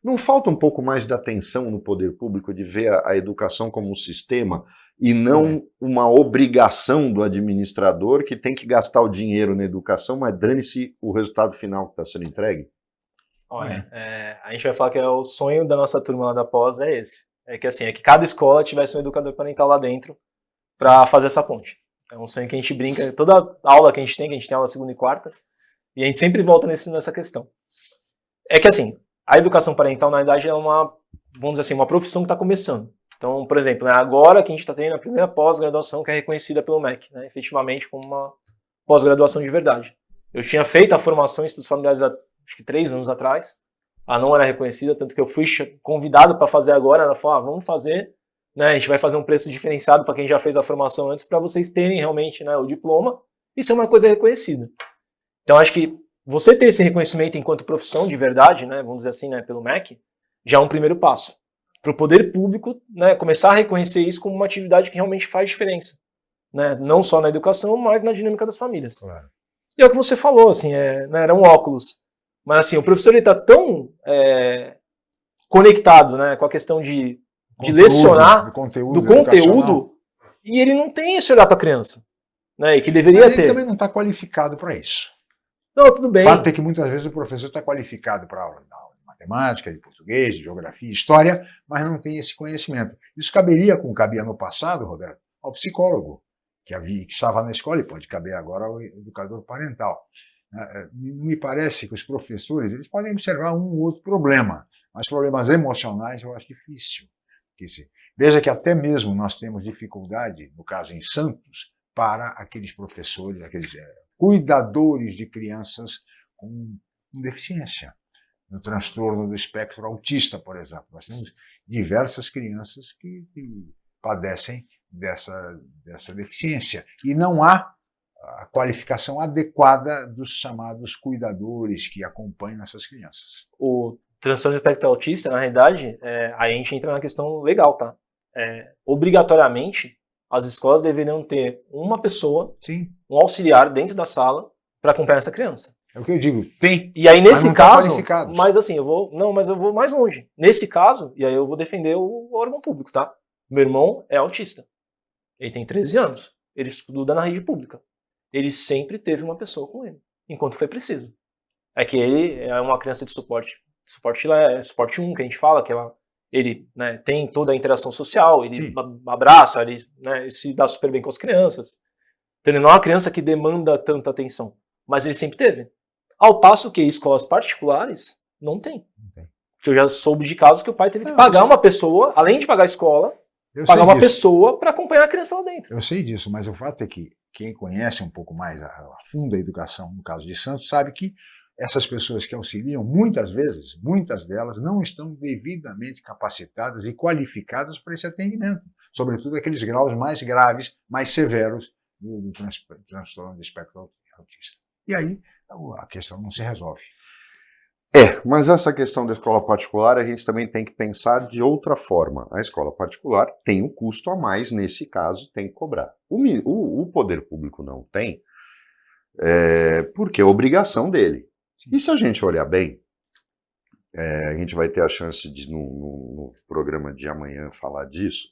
Não falta um pouco mais de atenção no poder público, de ver a educação como um sistema, e não uma obrigação do administrador que tem que gastar o dinheiro na educação, mas dane-se o resultado final que está sendo entregue? Olha, a gente vai falar que o sonho da nossa turma lá da pós é esse. É que cada escola tivesse um educador parental lá dentro para fazer essa ponte. É um sonho que a gente brinca, toda aula que a gente tem aula segunda e quarta, e a gente sempre volta nessa questão. É que assim, a educação parental, na verdade, é uma profissão que está começando. Então, por exemplo, agora que a gente está tendo a primeira pós-graduação que é reconhecida pelo MEC, efetivamente como uma pós-graduação de verdade. Eu tinha feito a formação em estudos familiares acho que 3 anos atrás, ela não era reconhecida, tanto que eu fui convidado para fazer agora. Ela falou, vamos fazer, a gente vai fazer um preço diferenciado para quem já fez a formação antes, para vocês terem realmente o diploma e ser uma coisa reconhecida. Então acho que você ter esse reconhecimento enquanto profissão de verdade, vamos dizer assim, pelo MEC, já é um primeiro passo. Para o poder público começar a reconhecer isso como uma atividade que realmente faz diferença. Não só na educação, mas na dinâmica das famílias. Claro. E é o que você falou, assim, eram óculos. Mas assim, o professor está tão conectado com a questão de lecionar, do conteúdo, e ele não tem esse olhar para a criança, e que deveria ter. Ele também não está qualificado para isso. Não, tudo bem. O fato é que muitas vezes o professor está qualificado para aula de matemática, de português, de geografia, história, mas não tem esse conhecimento. Isso cabia no passado, Roberto, ao psicólogo, que estava na escola, e pode caber agora ao educador parental. Me parece que os professores eles podem observar um ou outro problema, mas problemas emocionais eu acho difícil. Veja que até mesmo nós temos dificuldade, no caso em Santos, para aqueles professores, aqueles cuidadores de crianças com deficiência, no transtorno do espectro autista, por exemplo. Nós temos diversas crianças que padecem dessa deficiência, e não há a qualificação adequada dos chamados cuidadores que acompanham essas crianças. O transtorno do espectro autista, na realidade, aí a gente entra na questão legal, tá? Obrigatoriamente, as escolas deveriam ter uma pessoa, um auxiliar dentro da sala para acompanhar essa criança. É o que eu digo, tem. E aí nesse caso, mas assim, eu vou mais longe. Nesse caso, e aí eu vou defender o órgão público, tá? Meu irmão é autista. Ele tem 13 anos. Ele estuda na rede pública. Ele sempre teve uma pessoa com ele, enquanto foi preciso. É que ele é uma criança de suporte 1, que a gente fala, que ele tem toda a interação social, ele abraça, ele se dá super bem com as crianças. Então ele não é uma criança que demanda tanta atenção, mas ele sempre teve. Ao passo que escolas particulares não tem. Que eu já soube de casos que o pai teve que pagar uma pessoa, além de pagar a escola, pagar uma pessoa para acompanhar a criança lá dentro. Eu sei disso, mas o fato é que quem conhece um pouco mais a fundo a educação, no caso de Santos, sabe que essas pessoas que auxiliam, muitas vezes, muitas delas, não estão devidamente capacitadas e qualificadas para esse atendimento, sobretudo aqueles graus mais graves, mais severos do transtorno do espectro autista. E aí a questão não se resolve. Mas essa questão da escola particular, a gente também tem que pensar de outra forma. A escola particular tem um custo a mais, nesse caso, tem que cobrar. O poder público não tem, porque é obrigação dele. E se a gente olhar bem, a gente vai ter a chance de, no programa de amanhã, falar disso.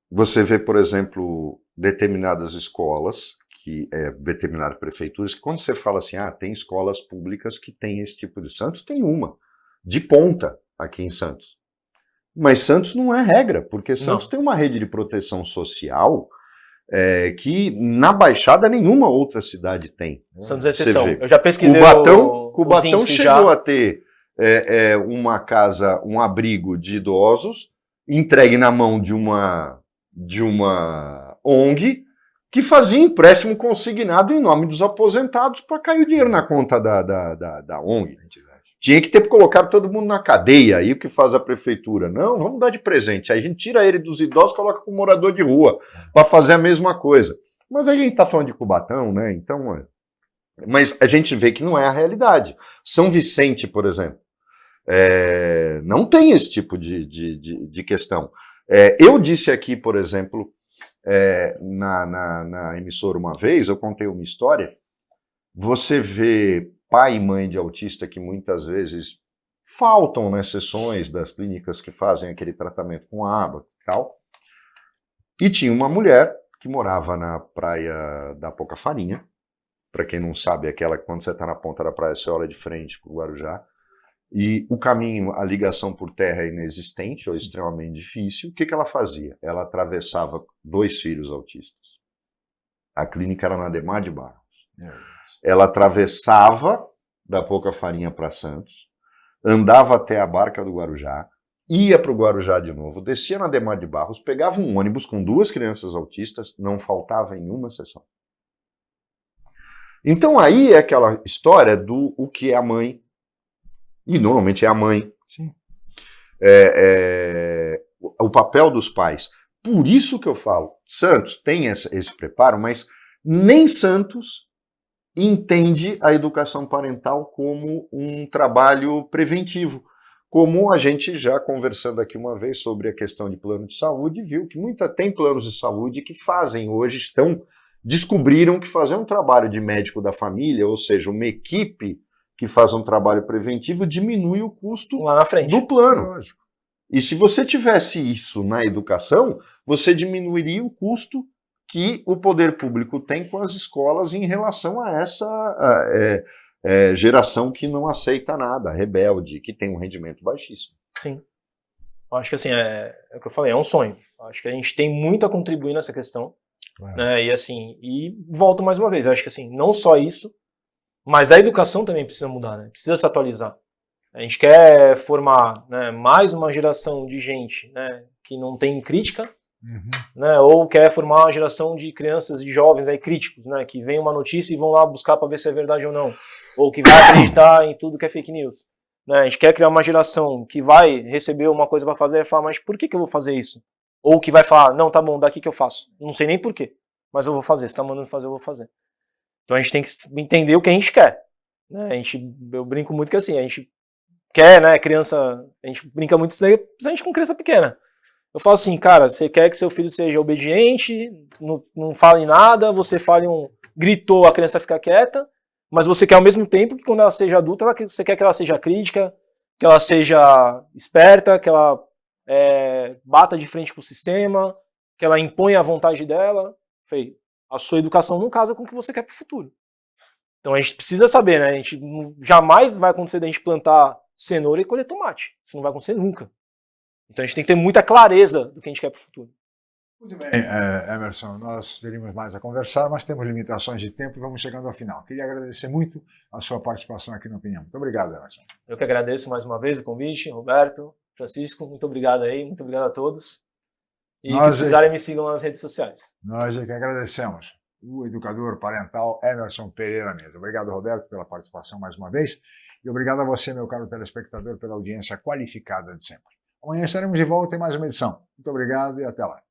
Você vê, por exemplo, determinadas escolas, determinadas prefeituras, que quando você fala assim, tem escolas públicas que têm esse tipo de... Santos tem uma, de ponta, aqui em Santos. Mas Santos não é regra, porque Santos tem uma rede de proteção social que na Baixada nenhuma outra cidade tem. Santos é exceção. Eu já pesquisei Cubatão chegou a ter uma casa, um abrigo de idosos, entregue na mão de uma de uma ONG que fazia empréstimo consignado em nome dos aposentados para cair o dinheiro na conta da ONG. Tinha que ter colocado todo mundo na cadeia. Aí o que faz a prefeitura? Não, vamos dar de presente. Aí a gente tira ele dos idosos e coloca para o morador de rua para fazer a mesma coisa. Mas aí a gente está falando de Cubatão, né? Então, mas a gente vê que não é a realidade. São Vicente, por exemplo, não tem esse tipo de questão. Eu disse aqui, por exemplo, na emissora uma vez, eu contei uma história. Você vê pai e mãe de autista que muitas vezes faltam nas sessões das clínicas que fazem aquele tratamento com aba e tal. E tinha uma mulher que morava na praia da Pouca Farinha. Para quem não sabe, aquela que quando você está na ponta da praia, você olha de frente para o Guarujá. E o caminho, a ligação por terra é inexistente ou extremamente difícil. O que ela fazia? Ela atravessava 2 filhos autistas. A clínica era na Ademar de Barros. Ela atravessava da Pouca Farinha para Santos, andava até a Barca do Guarujá, ia para o Guarujá de novo, descia na Ademar de Barros, pegava um ônibus com 2 crianças autistas, não faltava em uma sessão. Então aí é aquela história do o que é a mãe, e normalmente é a mãe. Sim. O papel dos pais. Por isso que eu falo, Santos tem esse preparo, mas nem Santos entende a educação parental como um trabalho preventivo. Como a gente já conversando aqui uma vez sobre a questão de plano de saúde, viu que tem planos de saúde que fazem hoje, descobriram que fazer um trabalho de médico da família, ou seja, uma equipe que faz um trabalho preventivo, diminui o custo lá na frente do plano. Lógico. E se você tivesse isso na educação, você diminuiria o custo que o poder público tem com as escolas em relação a essa geração que não aceita nada, rebelde, que tem um rendimento baixíssimo. Sim. Eu acho que assim, é o que eu falei, é um sonho. Eu acho que a gente tem muito a contribuir nessa questão. Né, e volto mais uma vez, eu acho que assim, não só isso, mas a educação também precisa mudar, né? Precisa se atualizar. A gente quer formar, né, mais uma geração de gente, né, que não tem crítica, né, ou quer formar uma geração de crianças e jovens aí, críticos, né, que veem uma notícia e vão lá buscar para ver se é verdade ou não, ou que vai acreditar em tudo que é fake news. Né? A gente quer criar uma geração que vai receber uma coisa para fazer e falar, mas por que eu vou fazer isso? Ou que vai falar, não, tá bom, daqui que eu faço. Não sei nem por quê, mas eu vou fazer. Se tá mandando fazer, eu vou fazer. Então a gente tem que entender o que a gente quer. Né? Eu brinco muito que assim, a gente quer, né, criança, a gente brinca muito principalmente com criança pequena. Eu falo assim, cara, você quer que seu filho seja obediente, não fale nada, você fale gritou, a criança fica quieta, mas você quer ao mesmo tempo que quando ela seja adulta, você quer que ela seja crítica, que ela seja esperta, que ela bata de frente com o sistema, que ela imponha a vontade dela. A sua educação não casa com o que você quer para o futuro. Então a gente precisa saber, né? A gente jamais vai acontecer de a gente plantar cenoura e colher tomate. Isso não vai acontecer nunca. Então a gente tem que ter muita clareza do que a gente quer para o futuro. Muito bem, Emerson, nós teríamos mais a conversar, mas temos limitações de tempo e vamos chegando ao final. Queria agradecer muito a sua participação aqui na Opinião. Muito obrigado, Emerson. Eu que agradeço mais uma vez o convite, Roberto, Francisco, muito obrigado aí, muito obrigado a todos. E se precisarem, me sigam nas redes sociais. Nós é que agradecemos o educador parental Emerson Pereira Mesa. Obrigado, Roberto, pela participação mais uma vez. E obrigado a você, meu caro telespectador, pela audiência qualificada de sempre. Amanhã estaremos de volta em mais uma edição. Muito obrigado e até lá.